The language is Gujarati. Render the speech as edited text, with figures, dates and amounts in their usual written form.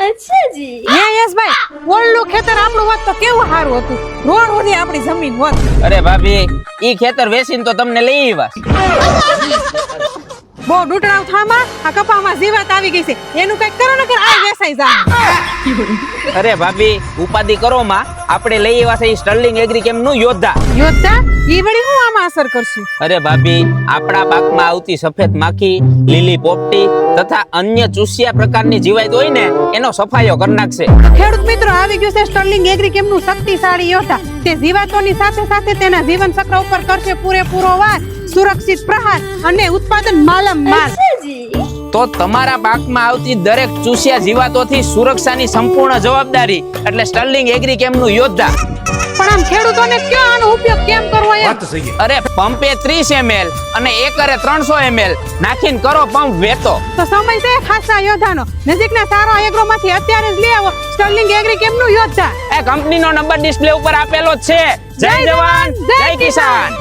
अच्छा जी યસભાઈ ઓળલું ખેતર આપણું હોત તો કેવું સારું હતું. રોડ સુધી આપણી જમીન હોત. અરે ભાભી ઈ ખેતર વેચીને તો તમને લઈ આવ્યા. બહુ ડૂટડાવ થામાં આ કપામાં જીવાત આવી ગઈ છે. એનું કઈક કરો ને કે આ વેસાઈ જાય. અરે ભાભી ઉપાધિ કરો માં, આપણે લઈ આવ્યા છે ઈ સ્ટર્લિંગ એગ્રી કેમ નું યોદ્ધા. યોદ્ધા ઈ વળી હું આમાં અસર કરશું? અરે ભાભી આપણા પાકમાં આવતી સફેદ માખી, લીલી પોપટી તથા અન્ય ચૂસિયા પ્રકારની જીવાત હોય ને એનો સફાયો કરી નાખશે. ખેડૂત મિત્રો, આવી ગયું છે સ્ટર્લિંગ એગ્રી કેમનું શક્તિશાળી યોદ્ધા. તે જીવાતોની સાથે સાથે તેના જીવન ચક્ર ઉપર કરશે પૂરેપૂરો વાર, સુરક્ષિત પ્રહાર અને ઉત્પાદન માલમ-માલ. अच्छा जी તો તમારા પાકમાં આવતી દરેક ચૂસિયા જીવાતોથી સુરક્ષાની સંપૂર્ણ જવાબદારી એટલે સ્ટર્લિંગ એગ્રી કેમનું યોદ્ધા. પણ આમ ખેડૂતોને ક્યાં આનો ઉપયોગ કેમ કરવો એમ? અરે પંપે 30 ml અને એકરે 300 ml નાખીને કરો પંપ વેતો. તો સમય છે ખાસા યોદ્ધાનો. નજીકના સારો એગ્રોમાંથી અત્યારે જ લઈ આવો સ્ટર્લિંગ એગ્રી કેમનું યોદ્ધા. એ કંપનીનો નંબર ડિસ્પ્લે ઉપર આપેલો જ છે. જય જવાન જય કિસાન.